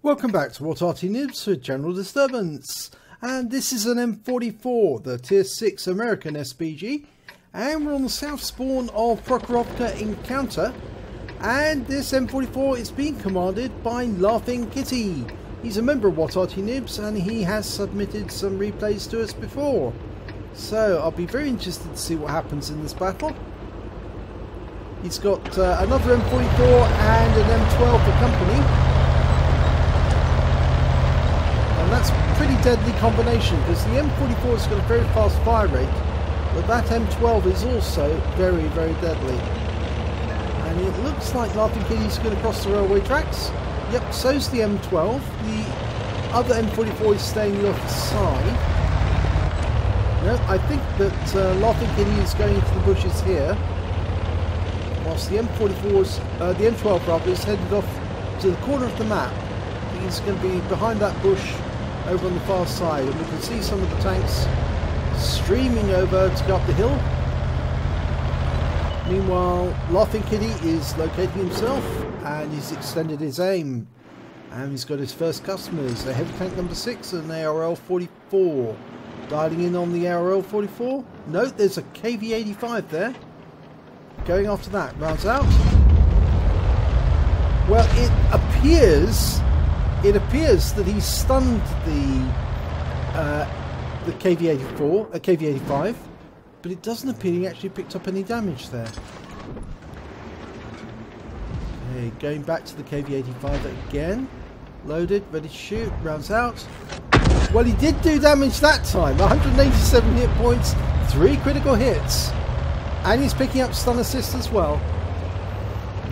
Welcome back to What Arty Noobs with General Disturbance, and this is an M44, the Tier 6 American SPG, and we're on the south spawn of Prokhorovka encounter, and this M44 is being commanded by Laughing Kitty. He's a member of What Arty Noobs and he has submitted some replays to us before, so I'll be very interested to see what happens in this battle. He's got another M44 and an M12 for company. And that's a pretty deadly combination because the M44 has got a very fast fire rate, but that M12 is also very, very deadly. And it looks like Laughing Kitty's going to cross the railway tracks. Yep, so's the M12. The other M44 is staying the opposite side. No, I think that Laughing Kitty is going into the bushes here, whilst the the M12 rather, is headed off to the corner of the map. He's going to be behind that bush over on the far side, and we can see some of the tanks streaming over to go up the hill. Meanwhile, Laughing Kitty is locating himself and he's extended his aim, and he's got his first customers, a heavy tank number 6 and an ARL 44. Dialing in on the ARL 44. Note there's a KV85 there. Going after that, rounds out. Well, it appears that he stunned the KV85, but it doesn't appear he actually picked up any damage there. Okay, going back to the KV85 again. Loaded, ready to shoot, rounds out. Well, he did do damage that time. 187 hit points, 3 critical hits. And he's picking up stun assist as well.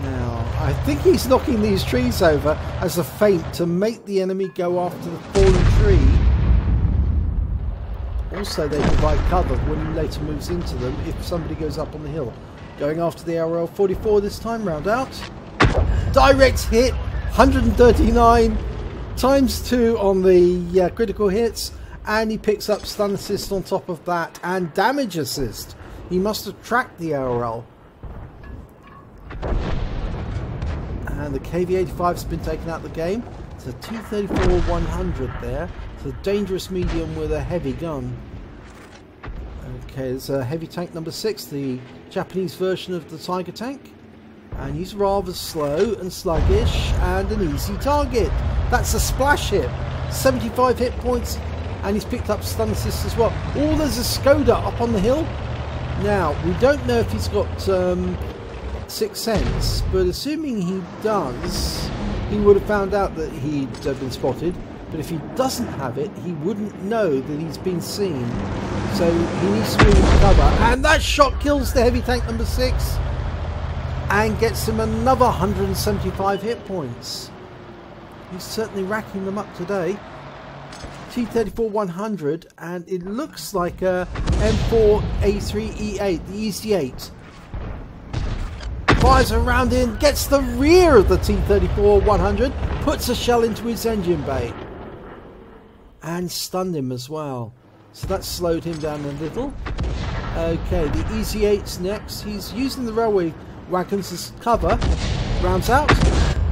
Now, I think he's knocking these trees over as a feint to make the enemy go after the fallen tree. Also, they provide cover when he later moves into them if somebody goes up on the hill. Going after the ARL 44 this time, round out. Direct hit, 139 times 2 on the critical hits, and he picks up stun assist on top of that and damage assist. He must have tracked the ARL. And the KV85's been taken out of the game. It's a 234-100 there. It's a dangerous medium with a heavy gun. Okay, there's a heavy tank number 6, the Japanese version of the Tiger tank. And he's rather slow and sluggish and an easy target. That's a splash hit. 75 hit points, and he's picked up stun assist as well. Oh, there's a Skoda up on the hill. Now, we don't know if he's got 6th sense, but assuming he does, he would have found out that he'd been spotted. But if he doesn't have it, he wouldn't know that he's been seen. So he needs to move into cover. And that shot kills the heavy tank number 6 and gets him another 175 hit points. He's certainly racking them up today. T-34-100, and it looks like a M4A3E8, the EC8. Fires a round in, gets the rear of the T-34-100, puts a shell into his engine bay, and stunned him as well. So that slowed him down a little. Okay, the EC8's next. He's using the railway wagons as cover. Rounds out.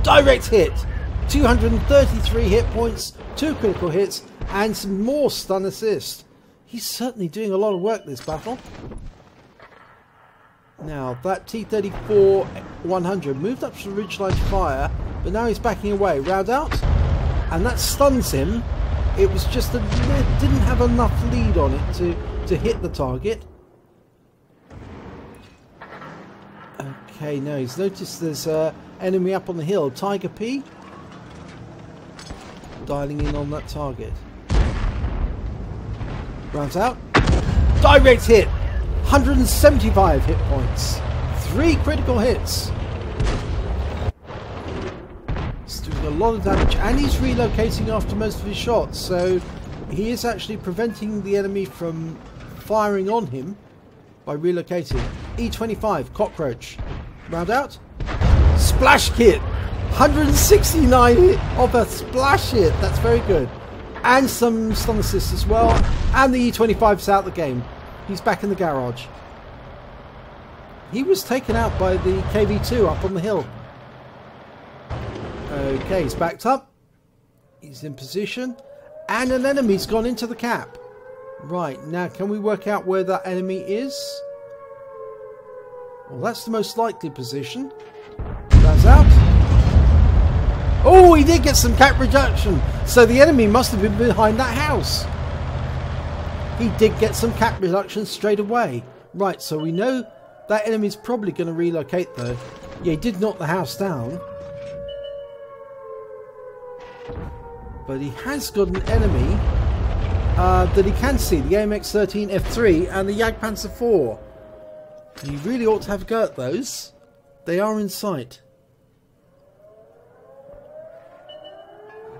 Direct hit. 233 hit points, 2 critical hits, and some more stun assist. He's certainly doing a lot of work this battle. Now, that T-34-100 moved up to the ridgeline to fire, but now he's backing away. Round out, and that stuns him. It was just that it didn't have enough lead on it to hit the target. Okay, no, he's noticed there's an enemy up on the hill. Tiger P. Dialing in on that target. Rounds out. Direct hit. 175 hit points. 3 critical hits. He's doing a lot of damage, and he's relocating after most of his shots, so he is actually preventing the enemy from firing on him by relocating. E25, cockroach. Round out. Splash kit. 169 hit of a splash hit. That's very good. And some stun assists as well. And the E25's out the game. He's back in the garage. He was taken out by the KV2 up on the hill. Okay, he's backed up. He's in position. And an enemy's gone into the cap. Right, now can we work out where that enemy is? Well, that's the most likely position. That's out. Oh, he did get some cap reduction. So the enemy must have been behind that house. He did get some cap reduction straight away. Right, so we know that enemy's probably going to relocate though. Yeah, he did knock the house down. But he has got an enemy that he can see. The AMX-13 F3 and the Jagdpanzer 4. He really ought to have a go at those. They are in sight.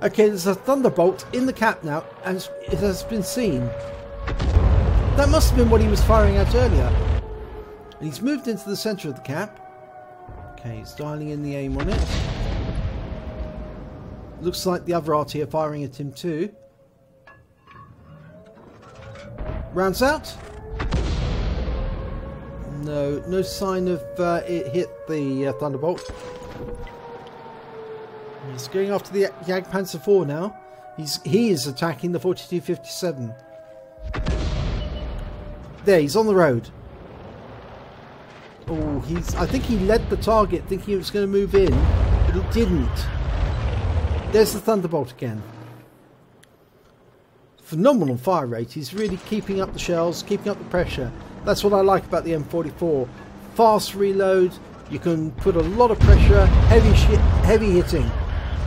Okay, there's a Thunderbolt in the cap now, and it has been seen. That must have been what he was firing at earlier. And he's moved into the centre of the cap. Okay, he's dialing in the aim on it. Looks like the other Arty are firing at him too. Rounds out. No sign of it hit the Thunderbolt. He's going after the Jagdpanzer 4 now. He is attacking the 4257. There, he's on the road. Oh, I think he led the target thinking it was going to move in, but it didn't. There's the Thunderbolt again. Phenomenal fire rate. He's really keeping up the shells, keeping up the pressure. That's what I like about the M44. Fast reload. You can put a lot of pressure, heavy hitting.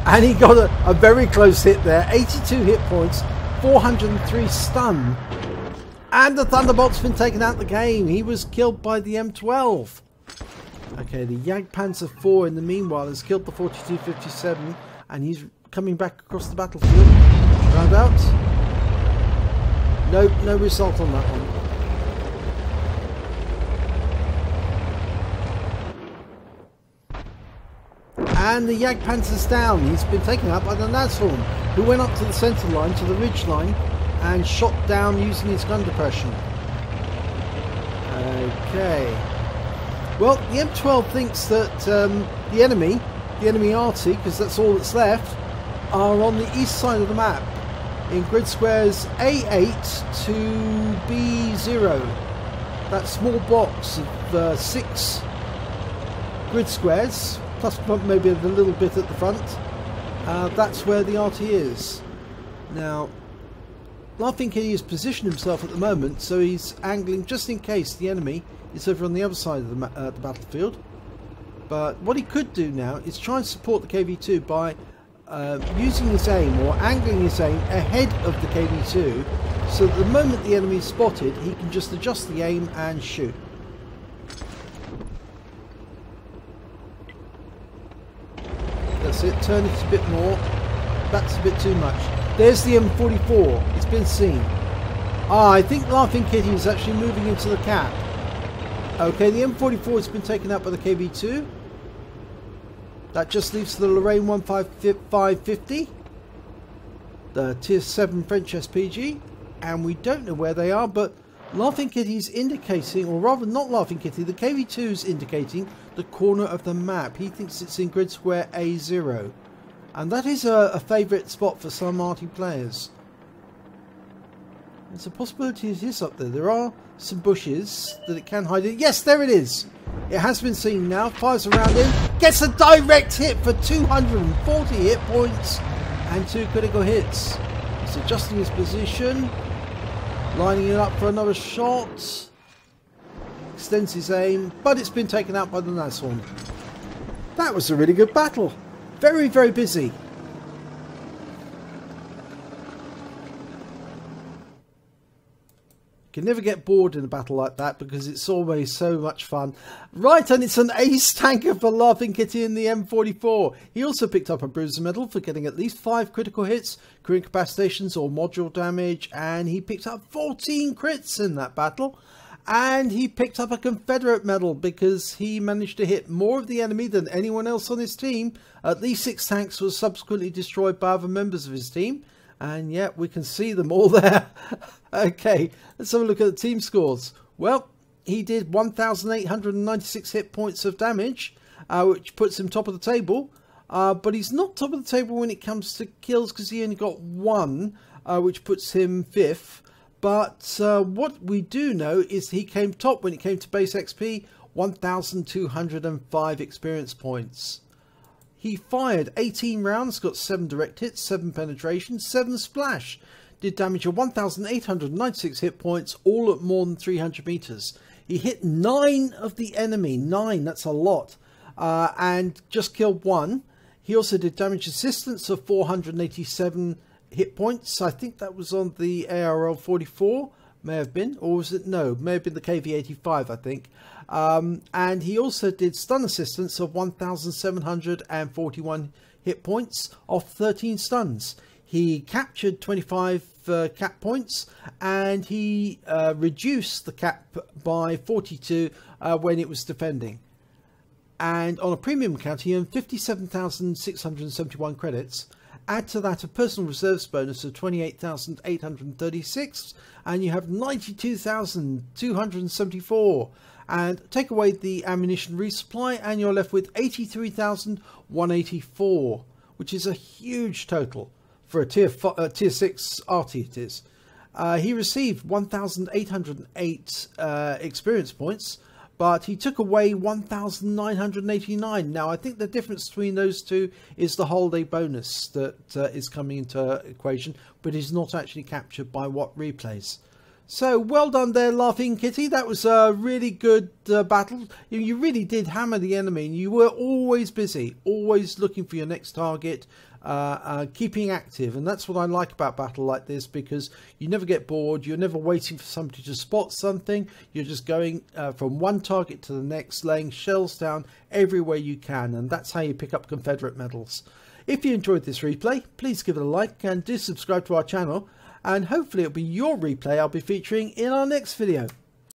And he got a very close hit there. 82 hit points, 403 stun. And the Thunderbolt's been taken out of the game. He was killed by the M12. Okay, the Jagdpanzer 4 in the meanwhile has killed the 4257. And he's coming back across the battlefield. Round out. Nope, no result on that one. And the Jagdpanzer's down. He's been taken out by the Nashorn, who went up to the centre line, to the ridge line, and shot down using his gun depression. Okay. Well, the M12 thinks that the enemy Arty, because that's all that's left, are on the east side of the map, in grid squares A8 to B0. That small box of 6 grid squares, plus maybe a little bit at the front. That's where the Arty is. Now, laughinkitti has positioned himself at the moment, so he's angling just in case the enemy is over on the other side of the battlefield. But what he could do now is try and support the KV-2 by using his aim or angling his aim ahead of the KV-2, so that the moment the enemy is spotted, he can just adjust the aim and shoot. That's it, turn it a bit more. That's a bit too much. There's the M44, it's been seen. I think laughinkitti is actually moving into the cap. Okay, the M44 has been taken out by the KV-2. That just leaves the Lorraine 15550, the Tier 7 French SPG, and we don't know where they are, but laughingkitti's indicating, or rather not laughinkitti, the KV-2's indicating the corner of the map. He thinks it's in grid square A0, and that is a favourite spot for some Arty players. There's a possibility it is up there. There are some bushes that it can hide in. Yes, there it is. It has been seen now. Fires around him. Gets a direct hit for 240 hit points and 2 critical hits. He's adjusting his position. Lining it up for another shot. Extends his aim. But it's been taken out by the Nashorn. That was a really good battle. Very, very busy. You can never get bored in a battle like that because it's always so much fun. Right, and it's an ace tanker for laughinkitti in the M44. He also picked up a bruiser medal for getting at least 5 critical hits, crew incapacitations or module damage, and he picked up 14 crits in that battle. And he picked up a Confederate medal because he managed to hit more of the enemy than anyone else on his team. At least 6 tanks were subsequently destroyed by other members of his team. And yet we can see them all there. Okay, let's have a look at the team scores. Well, he did 1,896 hit points of damage, which puts him top of the table. but he's not top of the table when it comes to kills because he only got 1, which puts him 5th. But what we do know is he came top when it came to base XP, 1,205 experience points. He fired 18 rounds, got 7 direct hits, 7 penetration, 7 splash. Did damage of 1,896 hit points, all at more than 300 meters. He hit 9 of the enemy, 9, that's a lot, and just killed 1. He also did damage assistance of 487 hit points. I think that was on the ARL 44, may have been, or was it? No, may have been the KV85, I think. And he also did stun assistance of 1,741 hit points off 13 stuns. He captured 25 cap points, and he reduced the cap by 42 when it was defending. And on a premium account, he earned 57,671 credits. Add to that a personal reserves bonus of 28,836, and you have 92,274. And take away the ammunition resupply, and you're left with 83,184, which is a huge total for a tier 6 Arty it is. He received 1,808 experience points, but he took away 1,989. Now, I think the difference between those two is the holiday bonus that is coming into equation, but is not actually captured by what replays. So, well done there, Laughing Kitty. That was a really good battle. You really did hammer the enemy, and you were always busy, always looking for your next target, keeping active. And that's what I like about battle like this, because you never get bored. You're never waiting for somebody to spot something. You're just going from one target to the next, laying shells down everywhere you can. And that's how you pick up Confederate medals. If you enjoyed this replay, please give it a like and do subscribe to our channel. And hopefully it'll be your replay I'll be featuring in our next video.